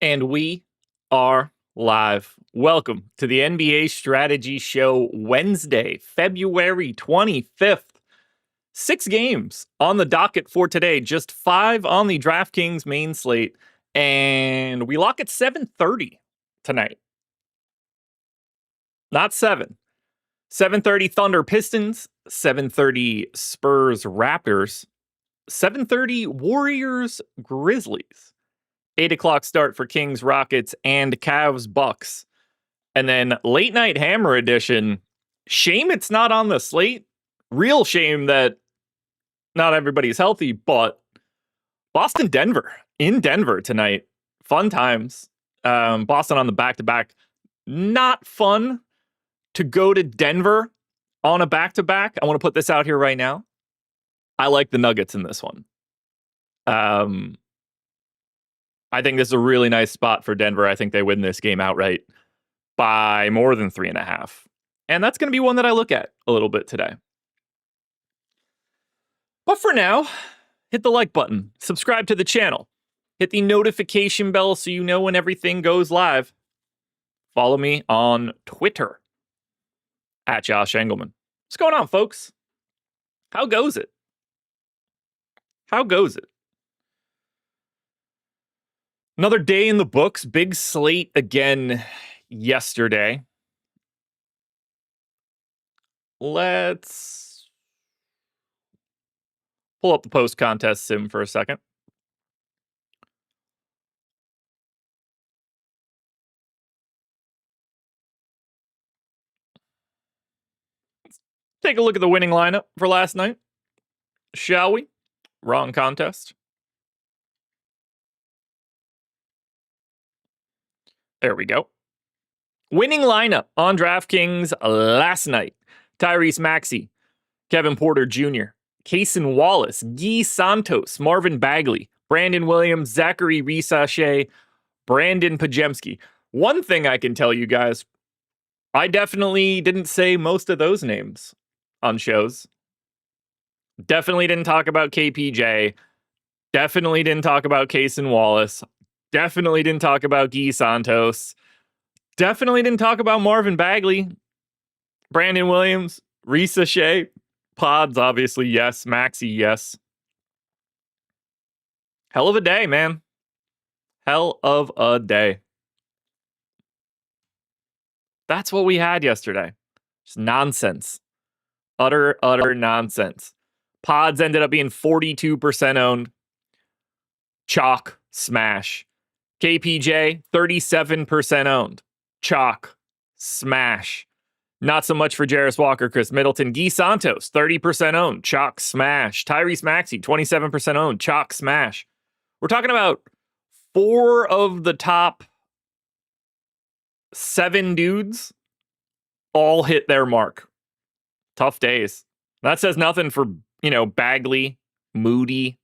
And we are live. Welcome to the NBA Strategy Show, Wednesday, February 25th. 6 games on the docket for today, just 5 on the DraftKings main slate, and we lock at 7:30 tonight. Not 7. 7:30 Thunder Pistons, 7:30 Spurs Raptors, 7:30 Warriors Grizzlies. 8 o'clock start for Kings, Rockets, and Cavs, Bucks. And then late night hammer edition. Shame it's not on the slate. Real shame that not everybody's healthy, but Boston, Denver. In Denver tonight. Fun times. Boston on the back-to-back. Not fun to go to Denver on a back-to-back. I want to put this out here right now. I like the Nuggets in this one. I think this is a really nice spot for Denver. I think they win this game outright by more than 3.5. And that's going to be one that I look at a little bit today. But for now, hit the like button, subscribe to the channel, hit the notification bell so you know when everything goes live. Follow me on Twitter at Josh Engleman. What's going on, folks? How goes it? How goes it? Another day in the books. Big slate again yesterday. Let's pull up the post-contest sim for a second. Let's take a look at the winning lineup for last night, shall we? Wrong contest. There we go. Winning lineup on DraftKings last night. Tyrese Maxey, Kevin Porter Jr., Cason Wallace, Guy Santos, Marvin Bagley, Brandon Williams, Zachary Risache, Brandon Pajemski. One thing I can tell you guys, I definitely didn't say most of those names on shows. Definitely didn't talk about KPJ. Definitely didn't talk about Cason Wallace. Definitely didn't talk about Guy Santos. Definitely didn't talk about Marvin Bagley. Brandon Williams, Risache, Pods, obviously, yes. Maxey, yes. Hell of a day, man. Hell of a day. That's what we had yesterday. Just nonsense. Utter nonsense. Pods ended up being 42% owned. Chalk, smash. KPJ, 37% owned. Chalk, smash. Not so much for Jarris Walker, Chris Middleton. Guy Santos, 30% owned. Chalk, smash. Tyrese Maxey, 27% owned. Chalk, smash. We're talking about 4 of the top 7 dudes all hit their mark. Tough days. That says nothing for, Bagley, Moody,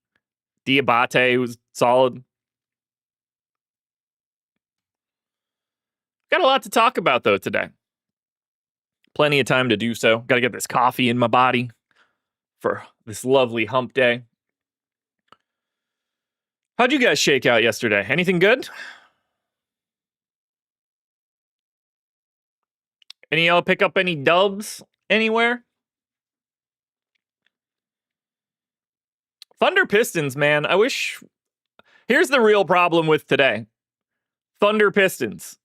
Diabate, who's solid. Got a lot to talk about, though, today. Plenty of time to do so. Got to get this coffee in my body for this lovely hump day. How'd you guys shake out yesterday? Anything good? Any of y'all pick up any dubs anywhere? Thunder Pistons, man. I wish... Here's the real problem with today. Thunder Pistons.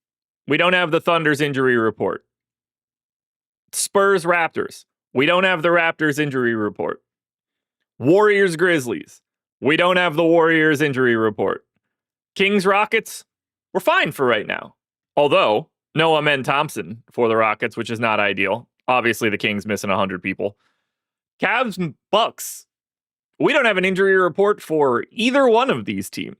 We don't have the Thunder's injury report. Spurs Raptors. We don't have the Raptors injury report. Warriors Grizzlies. We don't have the Warriors injury report. Kings Rockets. We're fine for right now. Although, no Amen Thompson for the Rockets, which is not ideal. Obviously, the Kings missing 100 people. Cavs and Bucks. We don't have an injury report for either one of these teams.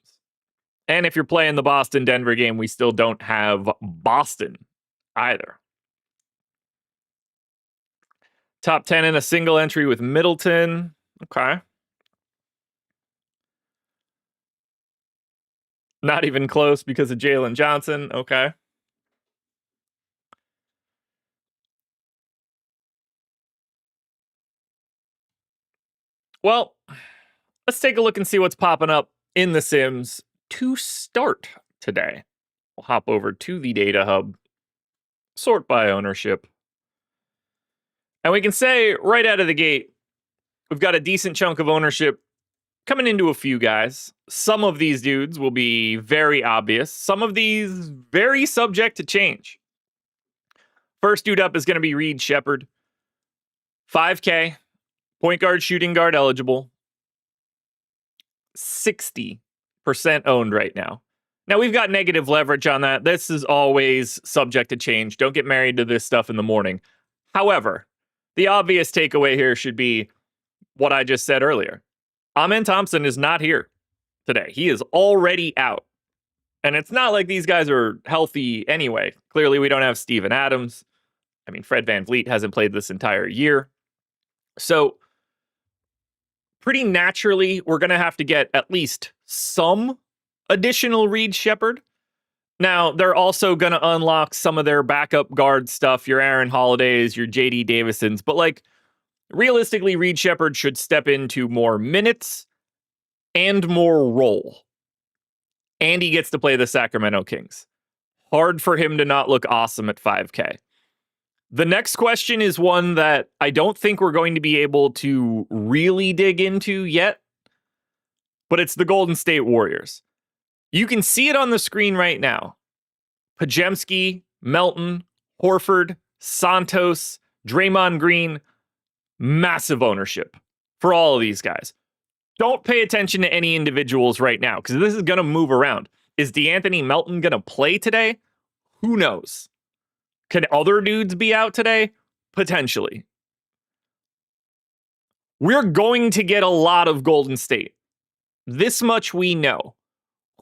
And if you're playing the Boston-Denver game, we still don't have Boston either. Top 10 in a single entry with Middleton. Okay. Not even close because of Jalen Johnson. Okay. Well, let's take a look and see what's popping up in the Sims to start today. We'll hop over to the data hub, sort by ownership. And we can say right out of the gate, we've got a decent chunk of ownership coming into a few guys. Some of these dudes will be very obvious. Some of these very subject to change. First dude up is going to be Reed Shepherd. 5K, point guard, shooting guard eligible. 60% owned right now. Now, we've got negative leverage on that. This is always subject to change. Don't get married to this stuff in the morning. However, the obvious takeaway here should be what I just said earlier. Amen Thompson is not here today. He is already out. And it's not like these guys are healthy anyway. Clearly, we don't have Steven Adams. I mean, Fred VanVleet hasn't played this entire year. So, pretty naturally, we're going to have to get at least some additional Reed Shepherd. Now, they're also going to unlock some of their backup guard stuff, your Aaron Holidays, your JD Davisons. But, like, realistically, Reed Shepherd should step into more minutes and more role. And he gets to play the Sacramento Kings. Hard for him to not look awesome at 5K. The next question is one that I don't think we're going to be able to really dig into yet, but it's the Golden State Warriors. You can see it on the screen right now. Podziemski, Melton, Horford, Santos, Draymond Green, massive ownership for all of these guys. Don't pay attention to any individuals right now because this is going to move around. Is DeAnthony Melton going to play today? Who knows? Can other dudes be out today? Potentially. We're going to get a lot of Golden State. This much we know.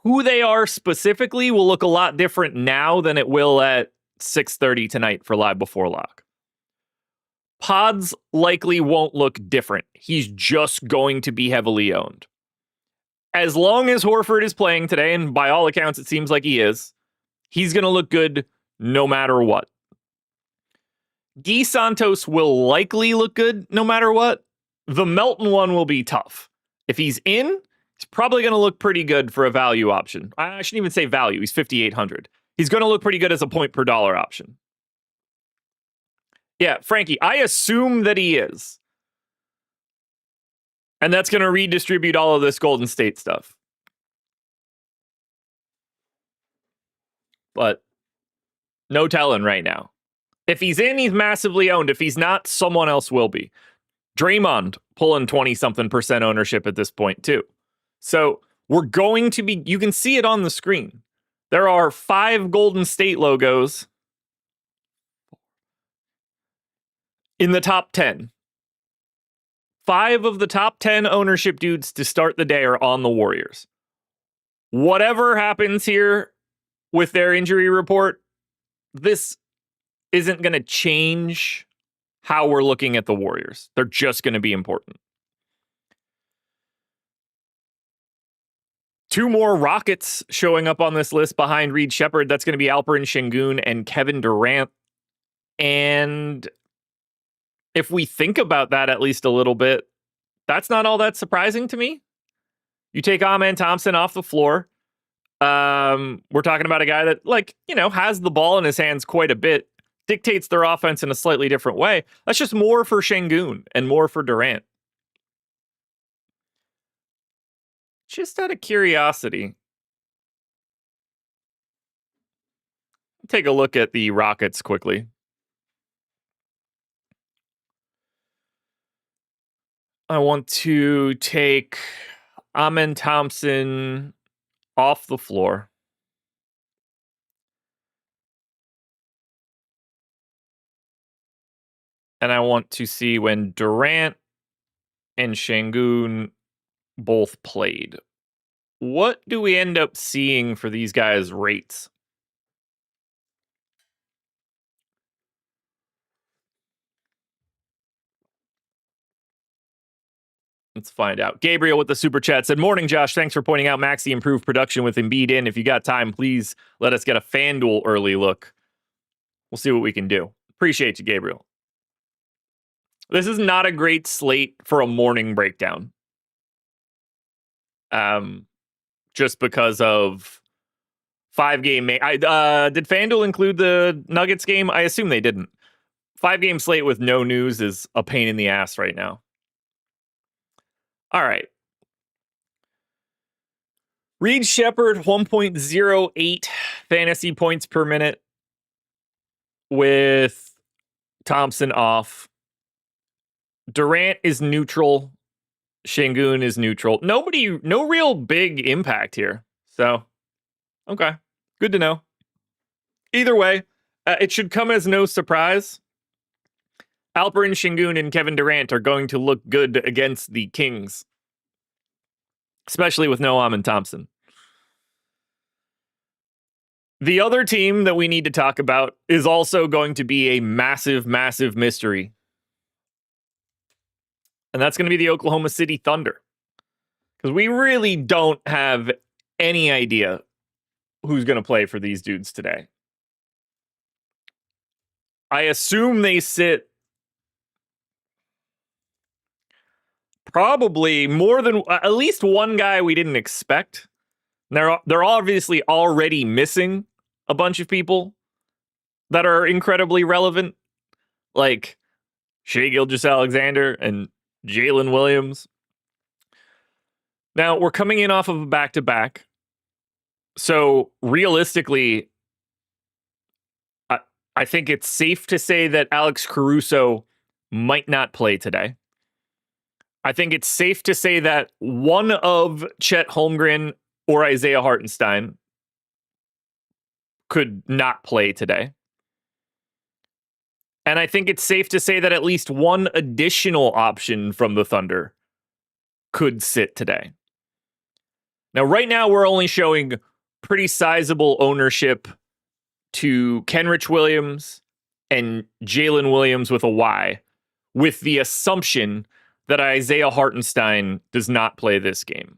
Who they are specifically will look a lot different now than it will at 6:30 tonight for Live Before Lock. Pods likely won't look different. He's just going to be heavily owned. As long as Horford is playing today, and by all accounts it seems like he is, he's going to look good no matter what. Guy Santos will likely look good no matter what. The Melton one will be tough. If he's in, he's probably going to look pretty good for a value option. I shouldn't even say value. He's 5,800. He's going to look pretty good as a point per dollar option. Yeah, Frankie, I assume that he is. And that's going to redistribute all of this Golden State stuff. But no telling right now. If he's in, he's massively owned. If he's not, someone else will be. Draymond pulling 20-something% ownership at this point, too. So we're going to be, you can see it on the screen. There are 5 Golden State logos in the top 10. 5 of the top 10 ownership dudes to start the day are on the Warriors. Whatever happens here with their injury report, this isn't going to change how we're looking at the Warriors. They're just going to be important. 2 more Rockets showing up on this list behind Reed Shepherd. That's going to be Alperen Şengün and Kevin Durant. And if we think about that at least a little bit, that's not all that surprising to me. You take Amen Thompson off the floor. We're talking about a guy that, has the ball in his hands quite a bit, dictates their offense in a slightly different way. That's just more for Şengün and more for Durant. Just out of curiosity, take a look at the Rockets quickly. I want to take Amen Thompson off the floor. And I want to see when Durant and Şengün both played. What do we end up seeing for these guys' rates? Let's find out. Gabriel with the super chat said, "Morning, Josh. Thanks for pointing out Maxey improved production with Embiid in. If you got time, please let us get a FanDuel early look. We'll see what we can do." Appreciate you, Gabriel. This is not a great slate for a morning breakdown. Just because of 5-game. Did FanDuel include the Nuggets game? I assume they didn't. 5-game slate with no news is a pain in the ass right now. All right. Reed Shepherd, 1.08 fantasy points per minute with Thompson off. Durant is neutral. Şengün is neutral. No real big impact here. So, okay. Good to know. Either way, it should come as no surprise. Alperen Şengün and Kevin Durant are going to look good against the Kings, especially with no Amen Thompson. The other team that we need to talk about is also going to be a massive, massive mystery. And that's going to be the Oklahoma City Thunder. Because we really don't have any idea who's going to play for these dudes today. I assume they sit probably more than at least one guy we didn't expect. They're obviously already missing a bunch of people that are incredibly relevant, like Shai Gilgeous-Alexander and Jalen Williams. Now, we're coming in off of a back-to-back. So, realistically, I think it's safe to say that Alex Caruso might not play today. I think it's safe to say that one of Chet Holmgren or Isaiah Hartenstein could not play today. And I think it's safe to say that at least one additional option from the Thunder could sit today. Now, right now, we're only showing pretty sizable ownership to Kenrich Williams and Jalen Williams with a Y, with the assumption that Isaiah Hartenstein does not play this game.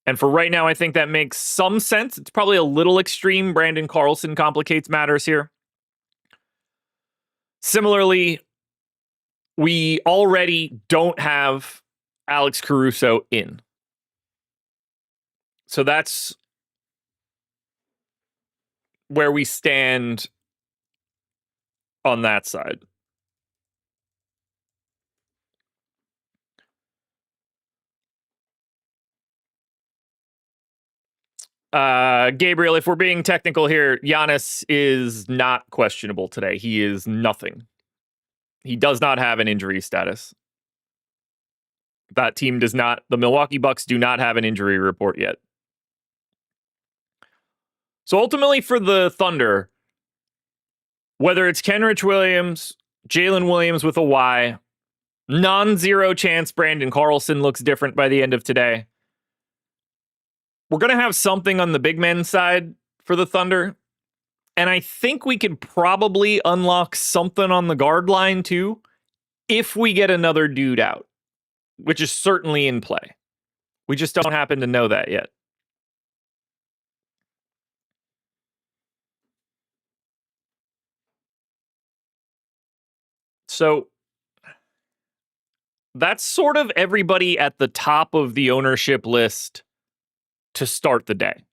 And for right now, I think that makes some sense. It's probably a little extreme. Brandon Carlson complicates matters here. Similarly, we already don't have Alex Caruso in. So that's where we stand on that side. Gabriel, if we're being technical here, Giannis is not questionable today. He is nothing. He does not have an injury status. That team does not, the Milwaukee Bucks do not have an injury report yet. So ultimately for the Thunder, whether it's Kenrich Williams, Jalen Williams with a Y, non-zero chance Brandon Carlson looks different by the end of today. We're going to have something on the big men side for the Thunder. And I think we could probably unlock something on the guard line too, if we get another dude out, which is certainly in play. We just don't happen to know that yet. So that's sort of everybody at the top of the ownership list to start the day.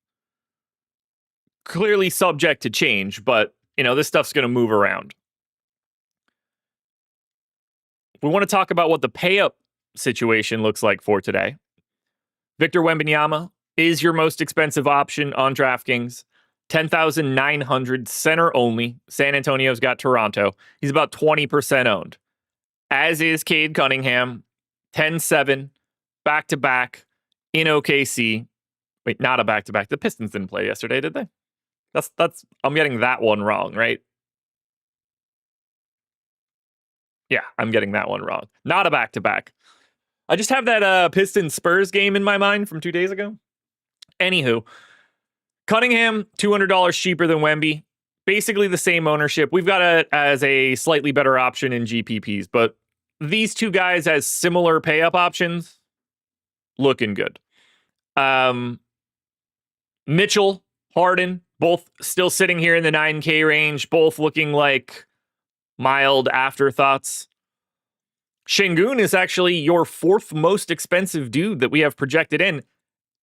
Clearly subject to change, but this stuff's going to move around. We want to talk about what the pay-up situation looks like for today. Victor Wembanyama is your most expensive option on DraftKings. 10,900 center only. San Antonio's got Toronto. He's about 20% owned. As is Cade Cunningham. 10-7, back-to-back in OKC. Wait, not a back-to-back. The Pistons didn't play yesterday, did they? That's I'm getting that one wrong, right? Yeah, I'm getting that one wrong. Not a back-to-back. I just have that Pistons Spurs game in my mind from 2 days ago. Anywho, Cunningham, $200 cheaper than Wemby. Basically the same ownership. We've got it as a slightly better option in GPPs, but these two guys as similar pay-up options, looking good. Mitchell, Harden, both still sitting here in the 9K range, both looking like mild afterthoughts. Şengün is actually your fourth most expensive dude that we have projected in.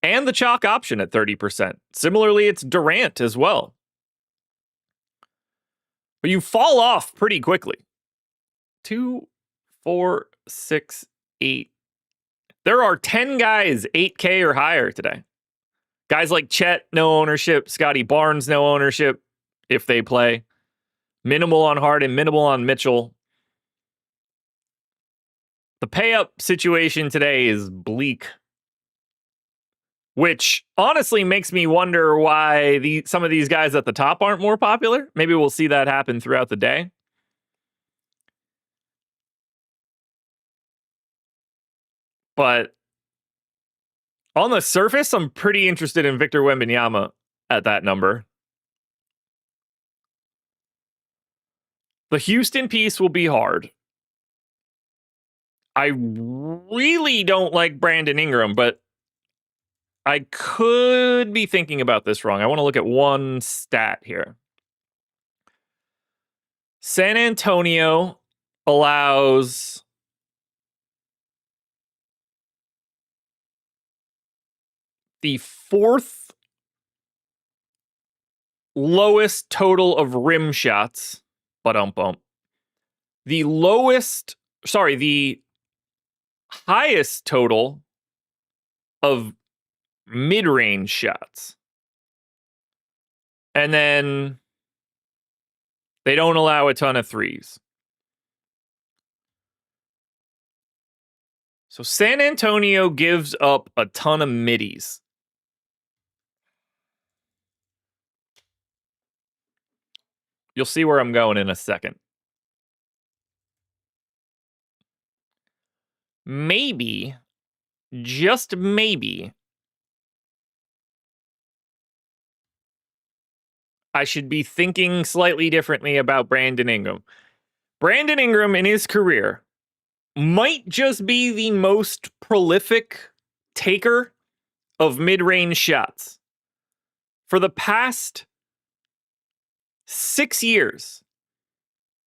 and the chalk option at 30%. Similarly, it's Durant as well. But you fall off pretty quickly. 2, 4, 6, 8. There are 10 guys 8K or higher today. Guys like Chet, no ownership. Scotty Barnes, no ownership if they play. Minimal on Harden, minimal on Mitchell. The pay-up situation today is bleak, which honestly makes me wonder why some of these guys at the top aren't more popular. Maybe we'll see that happen throughout the day. But on the surface, I'm pretty interested in Victor Wembanyama at that number. The Houston piece will be hard. I really don't like Brandon Ingram, but I could be thinking about this wrong. I want to look at one stat here. San Antonio allows the fourth lowest total of rim shots, the highest total of mid-range shots. And then they don't allow a ton of threes. So San Antonio gives up a ton of middies. You'll see where I'm going in a second. Maybe, just maybe, I should be thinking slightly differently about Brandon Ingram. Brandon Ingram in his career might just be the most prolific taker of mid-range shots. For the past 6 years,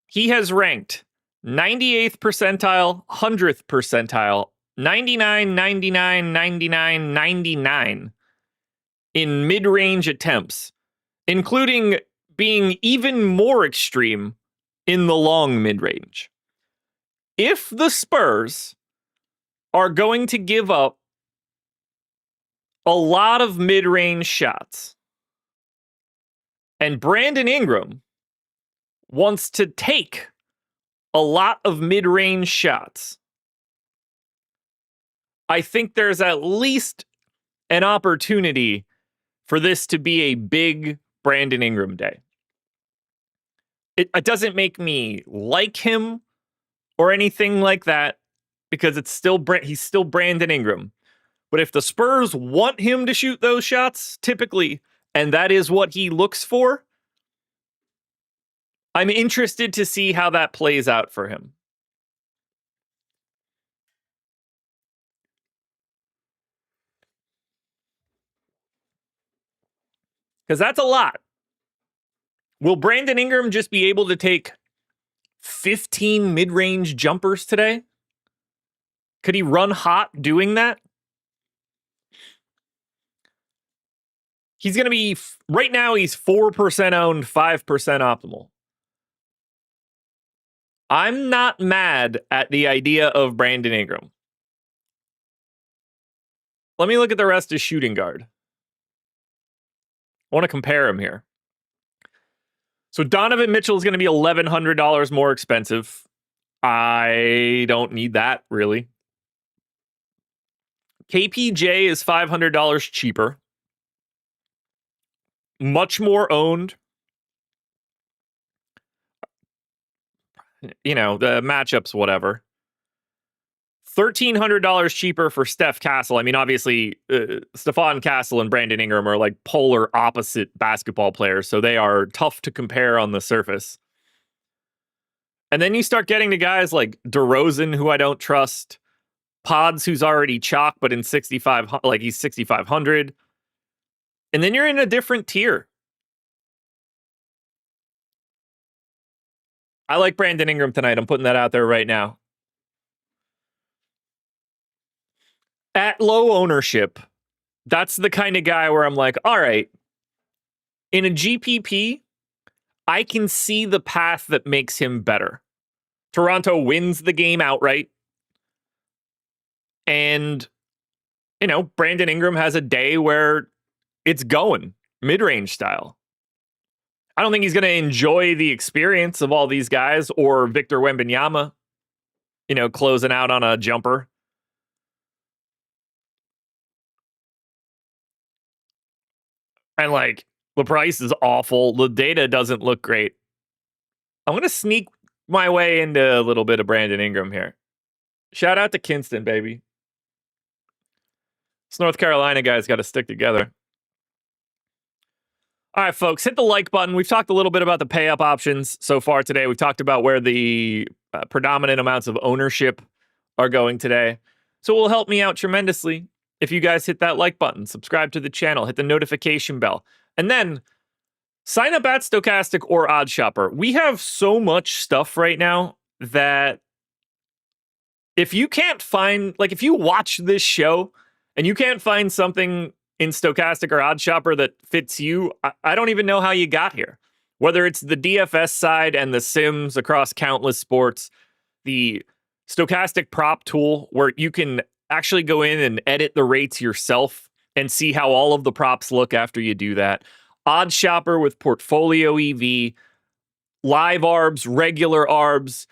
he has ranked 98th percentile, 100th percentile, 99, 99, 99, 99 in mid-range attempts, including being even more extreme in the long mid-range. If the Spurs are going to give up a lot of mid-range shots, and Brandon Ingram wants to take a lot of mid-range shots, I think there's at least an opportunity for this to be a big Brandon Ingram day. It doesn't make me like him or anything like that, because he's still Brandon Ingram. But if the Spurs want him to shoot those shots, typically, and that is what he looks for, I'm interested to see how that plays out for him. Because that's a lot. Will Brandon Ingram just be able to take 15 mid-range jumpers today? Could he run hot doing that? He's going to be, right now, he's 4% owned, 5% optimal. I'm not mad at the idea of Brandon Ingram. Let me look at the rest of shooting guard. I want to compare him here. So Donovan Mitchell is going to be $1,100 more expensive. I don't need that, really. KPJ is $500 cheaper. Much more owned. You know, the matchups, whatever. $1,300 cheaper for Steph Castle. I mean, obviously, Stephon Castle and Brandon Ingram are like polar opposite basketball players, so they are tough to compare on the surface. And then you start getting to guys like DeRozan, who I don't trust. Pods, who's already chalk, but in 65, like he's 6,500. And then you're in a different tier. I like Brandon Ingram tonight. I'm putting that out there right now. At low ownership, That's the kind of guy where I'm like, all right, in a GPP, I can see the path that makes him better. Toronto wins the game outright. And, Brandon Ingram has a day where it's going mid-range style. I don't think he's going to enjoy the experience of all these guys or Victor Wembanyama, closing out on a jumper. And the price is awful. The data doesn't look great. I'm going to sneak my way into a little bit of Brandon Ingram here. Shout out to Kinston, baby. This North Carolina guy's got to stick together. All right, folks, hit the like button. We've talked a little bit about the pay-up options so far today. We've talked about where the predominant amounts of ownership are going today. So it will help me out tremendously if you guys hit that like button, subscribe to the channel, hit the notification bell, and then sign up at Stokastic or OddsShopper. We have so much stuff right now that if you can't find, if you watch this show and you can't find something in Stokastic or OddsShopper that fits you, I don't even know how you got here. Whether it's the DFS side and the sims across countless sports, the Stokastic prop tool where you can actually go in and edit the rates yourself and see how all of the props look after you do that. OddsShopper with Portfolio EV, live ARBs, regular ARBs,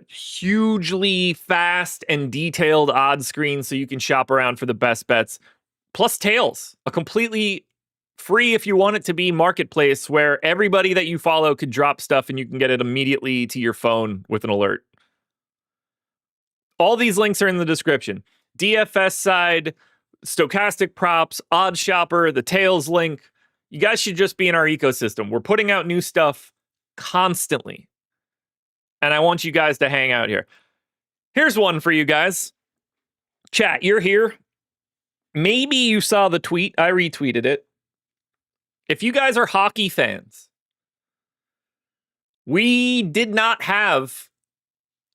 hugely fast and detailed odds screen so you can shop around for the best bets. Plus Tails, a completely free, if you want it to be, marketplace where everybody that you follow could drop stuff and you can get it immediately to your phone with an alert. All these links are in the description. DFS side, Stokastic props, OddsShopper, the Tails link. You guys should just be in our ecosystem. We're putting out new stuff constantly. And I want you guys to hang out here. Here's one for you guys. Chat, you're here. Maybe you saw the tweet. I retweeted it. If you guys are hockey fans, we did not have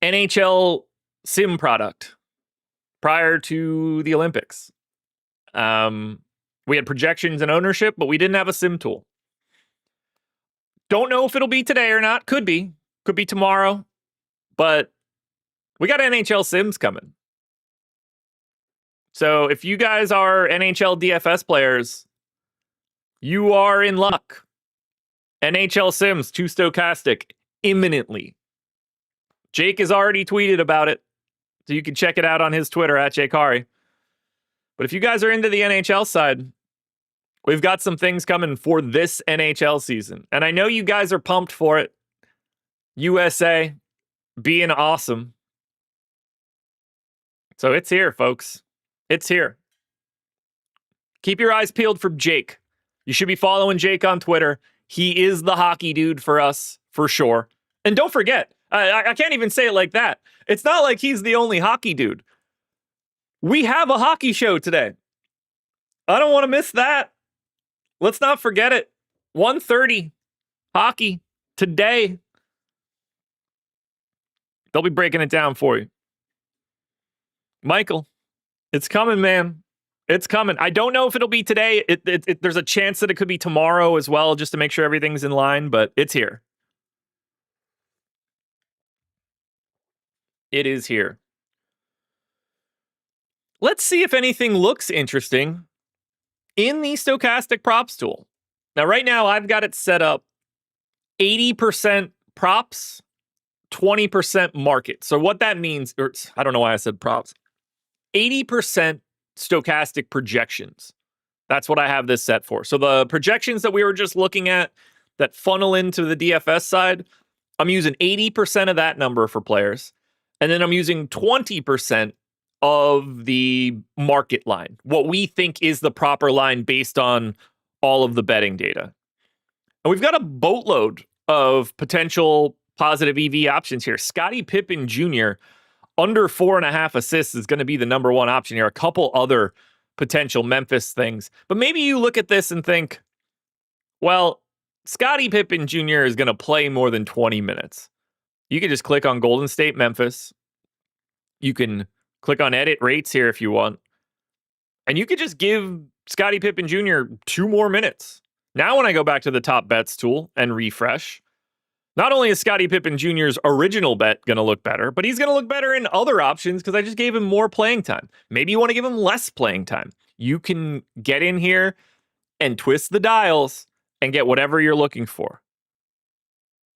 NHL sim product prior to the Olympics. We had projections and ownership, but we didn't have a sim tool. Don't know if it'll be today or not. Could be tomorrow. But we got NHL sims coming. So if you guys are NHL DFS players, you are in luck. NHL sims to Stokastic imminently. Jake has already tweeted about it, so you can check it out on his Twitter at JakeHari. But if you guys are into the NHL side, we've got some things coming for this NHL season. And I know you guys are pumped for it. USA being awesome. So it's here, folks. It's here. Keep your eyes peeled for Jake. You should be following Jake on Twitter. He is the hockey dude for us, for sure. And don't forget, I can't even say it like that. It's not like he's the only hockey dude. We have a hockey show today. I don't want to miss that. Let's not forget it. 1:30 hockey today. They'll be breaking it down for you. Michael, it's coming, man. It's coming. I don't know if it'll be today. There's a chance that it could be tomorrow as well, just to make sure everything's in line, but it's here. It is here. Let's see if anything looks interesting in the Stokastic props tool. Now, right now, I've got it set up 80% props, 20% market. So what that means, or I don't know why I said props, 80% Stokastic projections. That's what I have this set for. So the projections that we were just looking at that funnel into the DFS side, I'm using 80% of that number for players. And then I'm using 20% of the market line, what we think is the proper line based on all of the betting data. And we've got a boatload of potential positive EV options here. Scottie Pippen Jr., under 4.5 assists is going to be the number one option here. A couple other potential Memphis things. But maybe you look at this and think, well, Scottie Pippen Jr. is going to play more than 20 minutes. You can just click on Golden State Memphis. You can click on edit rates here if you want. And you could just give Scottie Pippen Jr., 2 more minutes. Now when I go back to the top bets tool and refresh, not only is Scottie Pippen Jr.'s original bet going to look better, but he's going to look better in other options because I just gave him more playing time. Maybe you want to give him less playing time. You can get in here and twist the dials and get whatever you're looking for.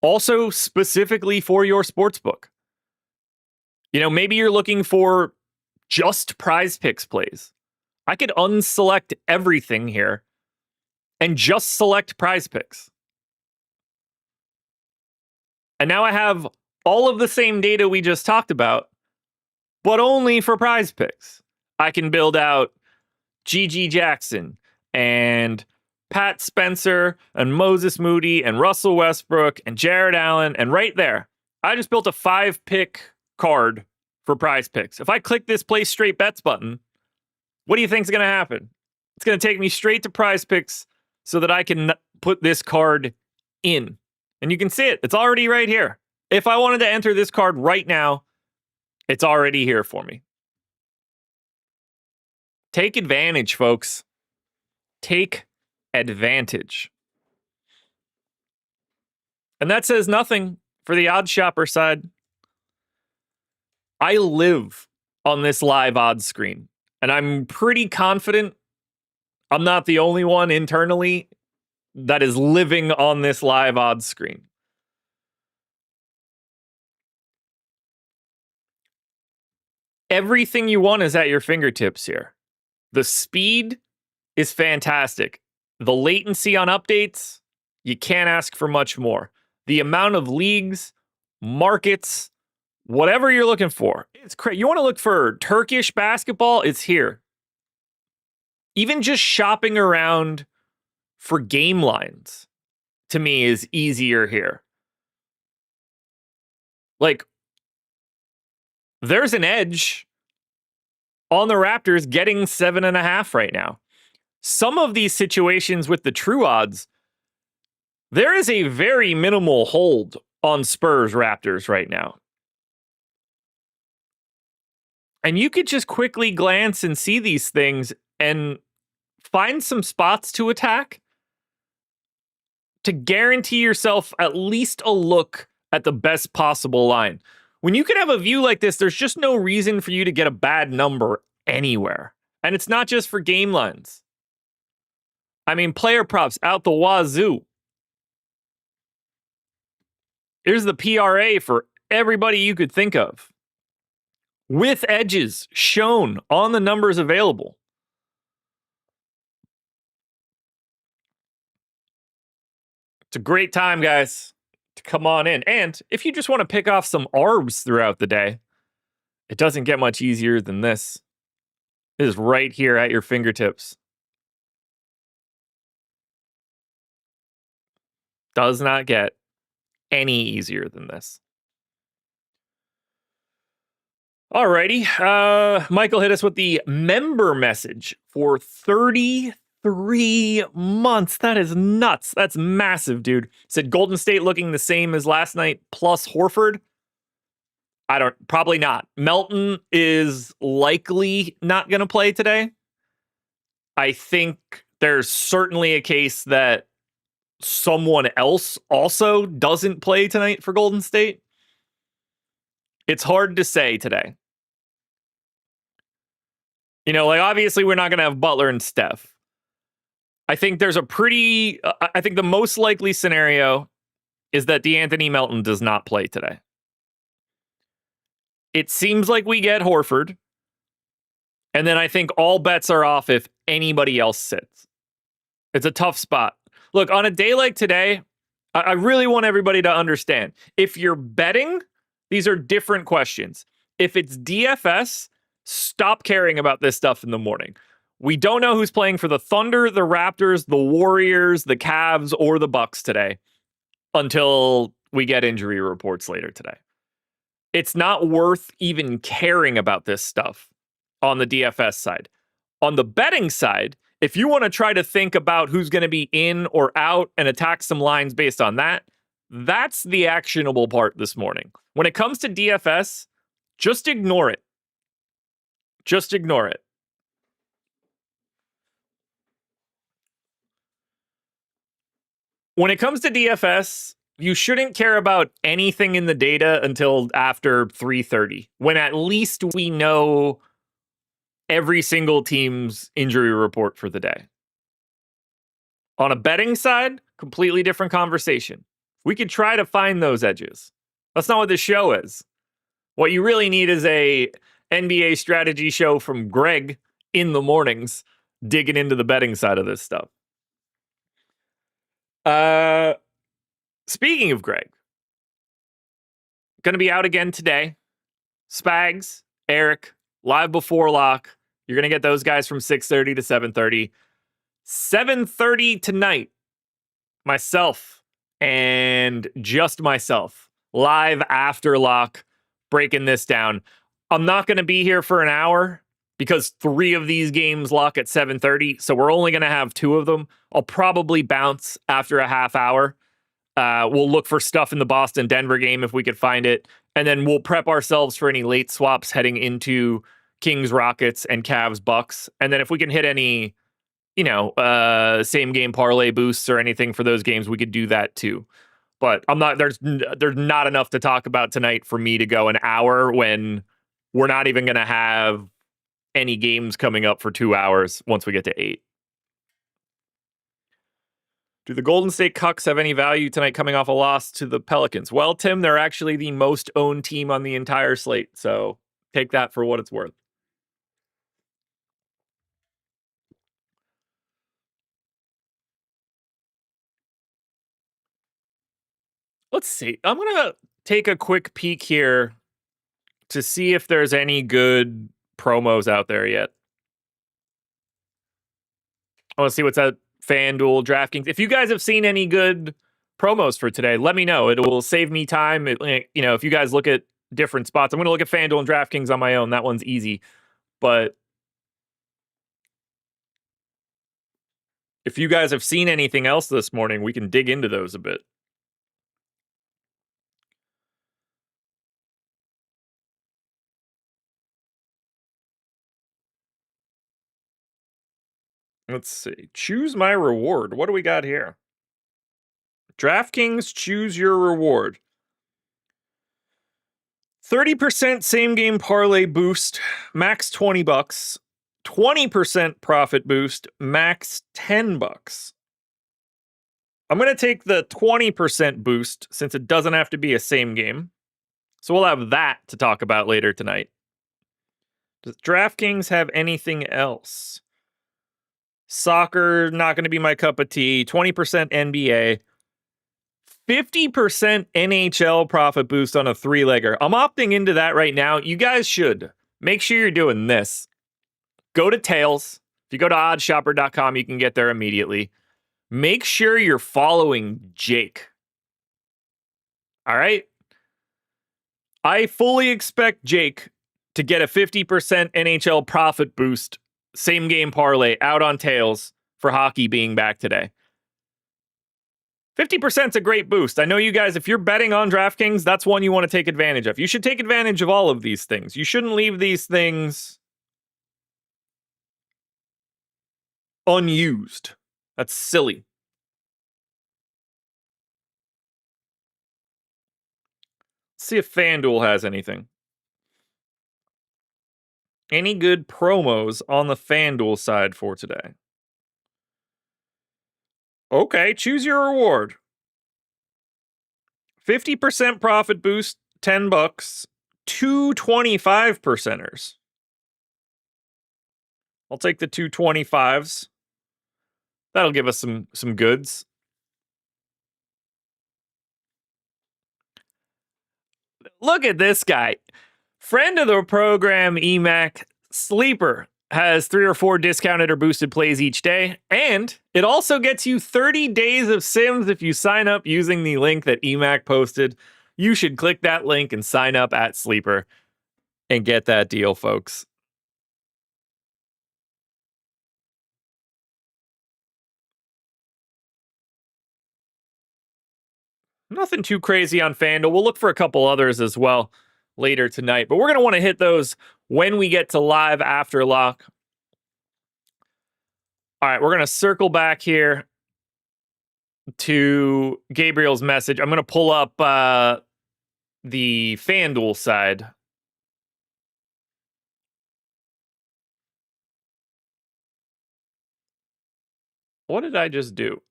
Also, specifically for your sportsbook. Maybe you're looking for just Prize Picks plays. I could unselect everything here and just select Prize Picks. And now I have all of the same data we just talked about, but only for Prize Picks. I can build out G.G. Jackson and Pat Spencer and Moses Moody and Russell Westbrook and Jared Allen. And right there, I just built a 5-pick card for Prize Picks. If I click this Place Straight Bets button, what do you think is going to happen? It's going to take me straight to Prize Picks so that I can put this card in. And you can see it. It's already right here. If I wanted to enter this card right now, it's already here for me. Take advantage, folks. Take advantage. And that says nothing for the odds shopper side. I live on this live odds screen, and I'm pretty confident I'm not the only one internally that is living on this live odds screen. Everything you want is at your fingertips here. The speed is fantastic. The latency on updates, you can't ask for much more. The amount of leagues, markets, whatever you're looking for, it's crazy. You want to look for Turkish basketball? It's here. Even just shopping around for game lines, to me, is easier here. Like, there's an edge on the Raptors getting 7.5 right now. Some of these situations with the true odds, there is a very minimal hold on Spurs Raptors right now. And you could just quickly glance and see these things and find some spots to attack to guarantee yourself at least a look at the best possible line. When you can have a view like this, there's just no reason for you to get a bad number anywhere. And it's not just for game lines. I mean, player props out the wazoo. Here's the PRA for everybody you could think of, with edges shown on the numbers available. It's a great time, guys, to come on in. And if you just want to pick off some ARBs throughout the day, it doesn't get much easier than this. It is right here at your fingertips. Does not get any easier than this. Alrighty. Michael hit us with the member message for 33 months. That is nuts. That's massive, dude. Said Golden State looking the same as last night plus Horford. Probably not. Melton is likely not going to play today. I think there's certainly a case that someone else also doesn't play tonight for Golden State. It's hard to say today. Obviously we're not going to have Butler and Steph. I think there's I think the most likely scenario is that DeAnthony Melton does not play today. It seems like we get Horford. And then I think all bets are off if anybody else sits. It's a tough spot. Look, on a day like today, I really want everybody to understand. If you're betting, these are different questions. If it's DFS, stop caring about this stuff in the morning. We don't know who's playing for the Thunder, the Raptors, the Warriors, the Cavs, or the Bucks today until we get injury reports later today. It's not worth even caring about this stuff on the DFS side. On the betting side, if you want to try to think about who's going to be in or out and attack some lines based on that, that's the actionable part this morning. When it comes to DFS, just ignore it. Just ignore it. when it comes to DFS, you shouldn't care about anything in the data until after 3:30, when at least we know every single team's injury report for the day. On a betting side, completely different conversation. We could try to find those edges. That's not what this show is. What you really need is a NBA strategy show from Greg in the mornings, digging into the betting side of this stuff. Speaking of Greg, going to be out again today. Spags, Eric, live before lock. You're going to get those guys from 6:30 to 7:30. 7:30 tonight, myself and just myself, live after lock, breaking this down. I'm not going to be here for an hour because 3 of these games lock at 7:30, so we're only going to have 2 of them. I'll probably bounce after a half hour. We'll look for stuff in the Boston-Denver game if we could find it, and then we'll prep ourselves for any late swaps heading into Kings-Rockets and Cavs-Bucks, and then if we can hit any, same game parlay boosts or anything for those games, we could do that too. But there's not enough to talk about tonight for me to go an hour when we're not even going to have any games coming up for 2 hours once we get to 8. Do the Golden State Cucks have any value tonight coming off a loss to the Pelicans? Well, Tim, they're actually the most owned team on the entire slate, so take that for what it's worth. Let's see. I'm going to take a quick peek here to see if there's any good promos out there yet. I want to see what's at FanDuel, DraftKings. If you guys have seen any good promos for today, let me know. It will save me time. If you guys look at different spots, I'm going to look at FanDuel and DraftKings on my own. That one's easy. But if you guys have seen anything else this morning, we can dig into those a bit. Let's see. Choose my reward. What do we got here? DraftKings, choose your reward. 30% same game parlay boost, max $20. 20% profit boost, max $10. I'm going to take the 20% boost since it doesn't have to be a same game. So we'll have that to talk about later tonight. Does DraftKings have anything else? Soccer, not going to be my cup of tea. 20% NBA. 50% NHL profit boost on a 3-legger. I'm opting into that right now. You guys should. Make sure you're doing this. Go to Tails. If you go to oddshopper.com, you can get there immediately. Make sure you're following Jake. All right? I fully expect Jake to get a 50% NHL profit boost, same game parlay out on Tails for hockey being back today. 50% is a great boost. I know you guys, if you're betting on DraftKings, that's one you want to take advantage of. You should take advantage of all of these things. You shouldn't leave these things unused. That's silly. Let's see if FanDuel has anything. Any good promos on the FanDuel side for today? Okay, choose your reward. 50% profit boost, $10. 2 25%ers. I'll take the 2 25s. That'll give us some goods. Look at this guy. Friend of the program, EMAC Sleeper, has 3 or 4 discounted or boosted plays each day, and it also gets you 30 days of Sims if you sign up using the link that EMAC posted. You should click that link and sign up at Sleeper and get that deal, folks. Nothing too crazy on FanDuel. We'll look for a couple others as well later tonight, but we're going to want to hit those when we get to live after lock. All right, we're going to circle back here. to Gabriel's message. I'm going to pull up the FanDuel side. What did I just do?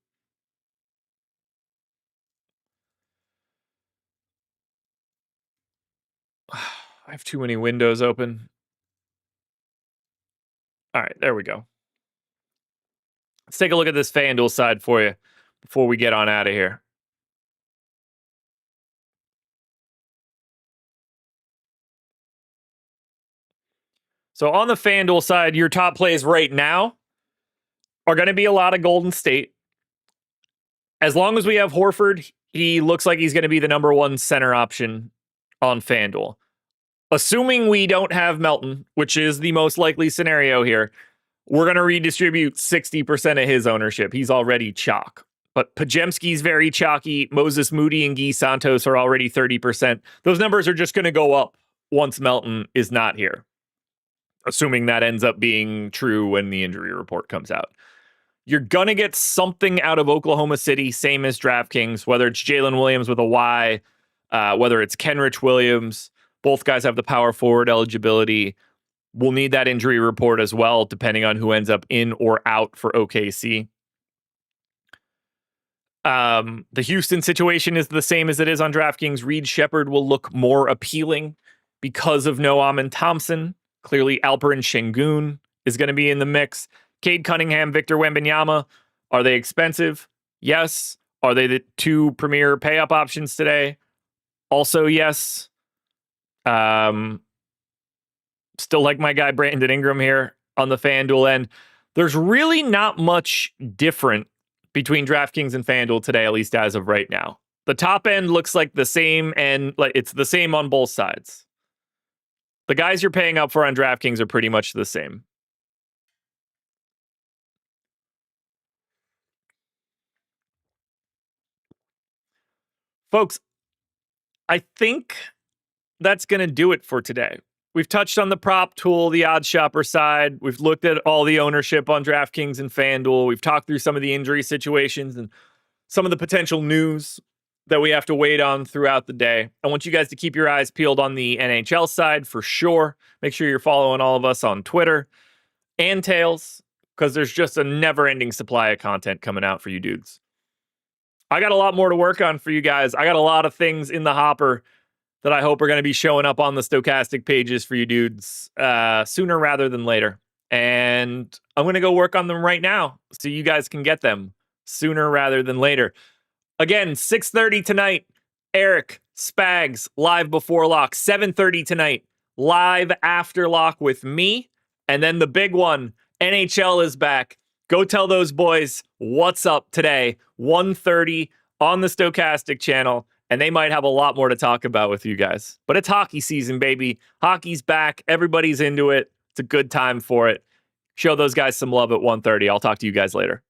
I have too many windows open. All right, there we go. Let's take a look at this FanDuel side for you before we get on out of here. So on the FanDuel side, your top plays right now are going to be a lot of Golden State. As long as we have Horford, he looks like he's going to be the number one center option on FanDuel. Assuming we don't have Melton, which is the most likely scenario here, we're going to redistribute 60% of his ownership. He's already chalk. But Pajemski's very chalky. Moses Moody and Guy Santos are already 30%. Those numbers are just going to go up once Melton is not here, assuming that ends up being true when the injury report comes out. You're going to get something out of Oklahoma City, same as DraftKings, whether it's Jalen Williams with a Y, whether it's Kenrich Williams. Both guys have the power forward eligibility. We'll need that injury report as well, depending on who ends up in or out for OKC. The Houston situation is the same as it is on DraftKings. Reed Shepherd will look more appealing because of no Amin Thompson. Clearly, Alperen Şengün is going to be in the mix. Cade Cunningham, Victor Wembanyama, are they expensive? Yes. Are they the two premier pay-up options today? Also, yes. Still like my guy Brandon Ingram here on the FanDuel end. There's really not much different between DraftKings and FanDuel today, at least as of right now. The top end looks like the same, and like it's the same on both sides. The guys you're paying up for on DraftKings are pretty much the same. Folks, I think that's going to do it for today. We've touched on the prop tool, the odds shopper side. We've looked at all the ownership on DraftKings and FanDuel. We've talked through some of the injury situations and some of the potential news that we have to wait on throughout the day. I want you guys to keep your eyes peeled on the NHL side for sure. Make sure you're following all of us on Twitter and Tails, because there's just a never-ending supply of content coming out for you dudes. I got a lot more to work on for you guys. I got a lot of things in the hopper that I hope are going to be showing up on the Stokastic pages for you dudes sooner rather than later. And I'm going to go work on them right now so you guys can get them sooner rather than later. Again, 6:30 tonight, Eric Spags live before lock. 7:30 tonight, live after lock with me. And then the big one, NHL is back. Go tell those boys what's up today, 1:30 on the Stokastic channel. And they might have a lot more to talk about with you guys. But it's hockey season, baby. Hockey's back. Everybody's into it. It's a good time for it. Show those guys some love at 1:30. I'll talk to you guys later.